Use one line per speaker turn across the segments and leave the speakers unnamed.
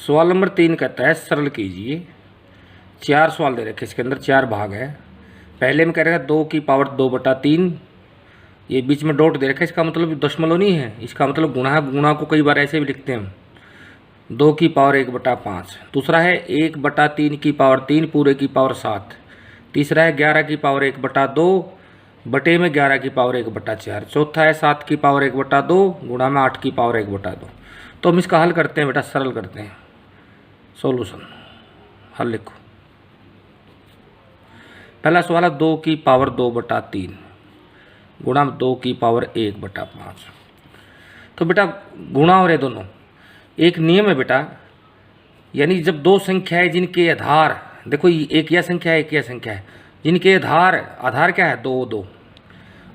सवाल नंबर 3 कहता है सरल कीजिए। 4 सवाल दे रखे, इसके अंदर 4 भाग है। पहले में कह रखा 2 की पावर 2/3, ये बीच में डॉट दे रखा है, इसका मतलब दशमलव नहीं है, इसका मतलब गुणा है। गुणा को कई बार ऐसे भी लिखते हैं हम, 2 की पावर 1/5। दूसरा है 1/3 की पावर 3 पूरे की पावर 7। तीसरा है 11 की पावर 1/2 बटे में 11 की पावर 1/4। चौथा है 7 की पावर 1/2 गुणा में 8 की पावर 1/2। तो हम इसका हल करते हैं बेटा, सरल करते हैं। सॉल्यूशन हल लिखो। पहला सवाल है 2 की पावर 2/3 गुणा 2 की पावर 1/5। तो बेटा गुणा हो रहे दोनों, एक नियम है बेटा, यानी जब दो संख्याएं जिनके आधार, देखो एक यह संख्या है एक यह संख्या है, जिनके आधार क्या है 2 2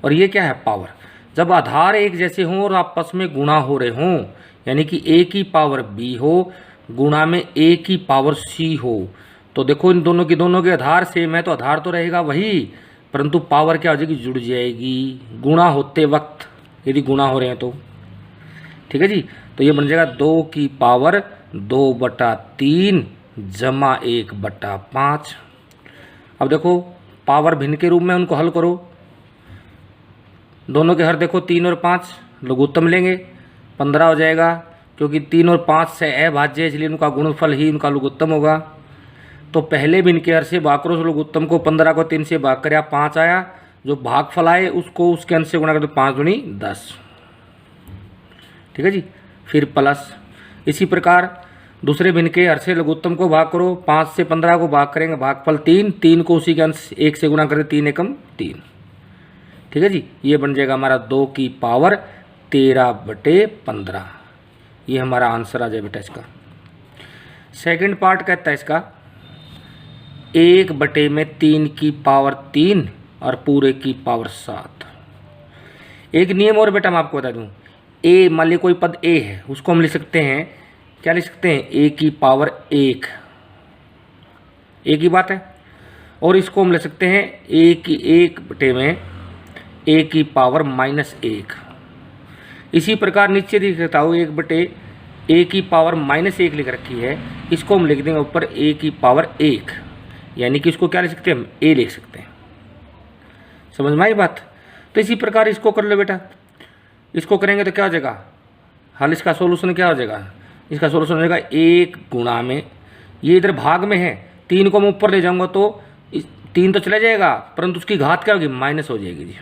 और ये क्या है पावर। जब आधार एक जैसे हों और आपस में गुणा हो रहे हों, यानी कि a की पावर b हो गुणा में a की पावर c हो, तो देखो इन दोनों के आधार सेम है तो आधार तो रहेगा वही, परंतु पावर क्या हो जाएगी, जुड़ जाएगी गुणा होते वक्त, यदि गुणा हो रहे हैं तो। ठीक है जी, तो ये बन जाएगा 2 की पावर 2/3 जमा 1/5। अब देखो पावर भिन्न के रूप में उनको हल करो, दोनों के हर देखो 3 और 5, लघुत्तम लेंगे 15 हो जाएगा, क्योंकि 3 और 5 से अभाज्य है इसलिए उनका गुणनफल ही उनका लघुत्तम होगा। तो पहले भिन्न के हर से भाग करो, लघुत्तम को 15 को 3 से भाग कर 5 आया, जो भागफल आए उसको उसके अंश से गुणा कर दो, 5 दूनी 10। ठीक है जी, फिर प्लस। इसी प्रकार दूसरे भिन्न के हर से लघुत्तम को भाग करो, 5 से 15 को भाग करेंगे, भागफल 3, 3 को उसी के अंश 1 से गुणा करें, 3 एकम 3। ठीक है जी, ये बन जाएगा हमारा 2 की पावर 13/15। ये हमारा आंसर आ जाए बेटा इसका। सेकंड पार्ट कहता है इसका 1/3 की पावर 3 और पूरे की पावर 7। एक नियम और बेटा मैं आपको बता दूं, ए मान लीजिए कोई पद ए है, उसको हम लिख सकते हैं, क्या लिख सकते हैं, ए की पावर 1, ए की बात है। और इसको हम लिख सकते हैं ए की 1 में ए की पावर -1। इसी प्रकार नीचे लिख सकता हूँ 1/a की पावर -1 लिख रखी है, इसको हम लिख देंगे ऊपर a की पावर 1, यानी कि इसको क्या लिख सकते हैं हम, a लिख सकते हैं। समझ में आई बात। तो इसी प्रकार इसको कर लो बेटा, इसको करेंगे तो क्या हो जाएगा हल, इसका सोल्यूशन क्या हो जाएगा, इसका सोल्यूशन हो जाएगा 1 गुणा में, ये इधर भाग में है, 3 को मैं ऊपर ले जाऊंगा तो 3 तो चला जाएगा, परंतु उसकी घात क्या होगी, माइनस हो जाएगी जी।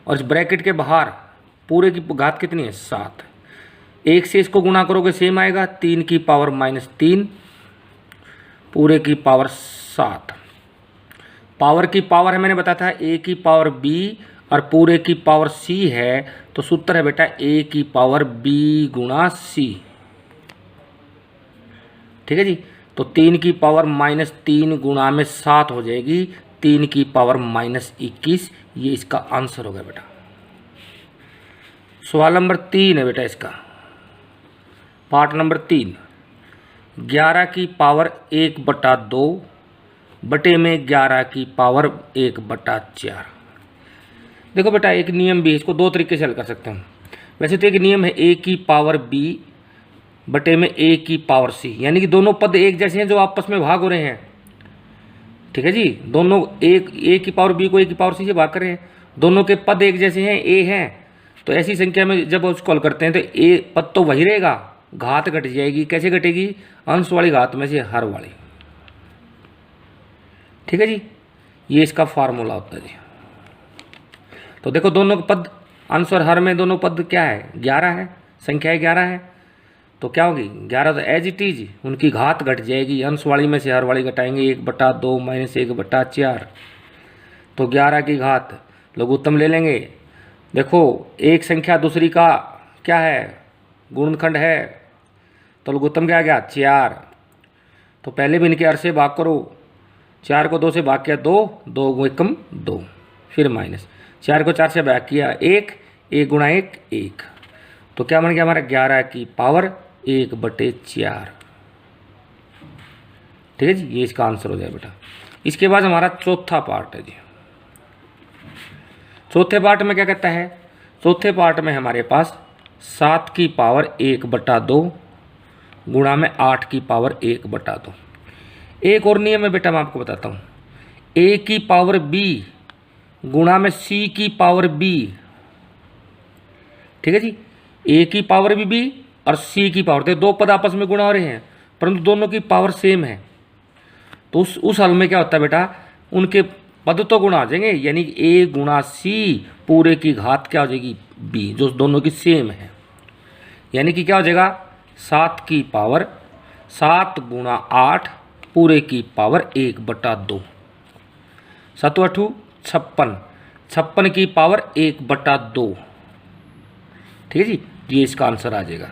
और इस ब्रैकेट के बाहर पूरे की घात कितनी है, 7। 1 से इसको गुणा करोगे सेम आएगा, 3 की पावर -3 पूरे की पावर 7। पावर की पावर है मैंने बताया था a की पावर b और पूरे की पावर c है, तो सूत्र है बेटा a की पावर b गुणा c। ठीक है जी, तो 3 की पावर -3 गुणा में 7 हो जाएगी, 3 की पावर -21। ये इसका आंसर होगा बेटा। सवाल नंबर 3 है बेटा इसका, पार्ट नंबर 3, 11 की पावर 1/2 बटे में 11 की पावर 1/4। देखो बेटा एक नियम भी है, इसको दो तरीके से हल कर सकते हैं। वैसे तो एक नियम है a की पावर b बटे में a की पावर c, यानी कि दोनों पद एक जैसे हैं जो आपस में भाग हो रहे हैं। ठीक है जी, दोनों एक a की पावर b को a की पावर c से भाग कर रहे हैं, दोनों के पद एक जैसे हैं, a हैं, तो ऐसी संख्या में जब उसको हल करते हैं तो a पद तो वही रहेगा, घात घट जाएगी। कैसे घटेगी, अंश वाली घात में से हर वाली। ठीक है जी, ये इसका फार्मूला होता है जी। तो देखो दोनों पद अंश और हर में दोनों पद क्या है, 11 है, संख्या 11 है, तो क्या होगी 11 तो एज इट इज उनकी घात घट जाएगी, अंश वाली में से हर वाली घटाएंगे, 1/2 - 1/4, तो 11 की घात लघुत्तम ले लेंगे। देखो एक संख्या दूसरी का क्या है, गुणनखंड है, तो लघुत्तम क्या आ गया 4। तो पहले भी इनके हर से भाग करो, 4 को 2 से भाग किया 2, 2 एकम 2, फिर माइनस 4 को 4 से भाग किया 1, 1 गुणा 1 1, तो क्या बन गया हमारा 11 की पावर 1/4। ठीक है जी, ये इसका आंसर हो जाए बेटा। इसके बाद हमारा चौथा पार्ट है जी। चौथे पार्ट में क्या कहता है, चौथे पार्ट में हमारे पास 7 की पावर 1/2 गुणा में 8 की पावर 1/2। एक और नियम है बेटा, मैं आपको बताता हूँ। a की पावर b गुणा में c की पावर b। ठीक है जी, a की पावर भी b और c की पावर, तो दो पद आपस में गुणा हो रहे हैं परंतु दोनों की पावर सेम है। तो उस हल में क्या होता है बेटा, उनके पद तो गुणा आ जाएंगे, यानी a गुणा c पूरे की घात क्या हो जाएगी b, जो दोनों की सेम है। यानी कि क्या हो जाएगा 7 की पावर 7 गुणा 8 पूरे की पावर 1/2। 7 8 56, 56 की पावर 1/2। ठीक है जी, ये इसका आंसर आ जाएगा।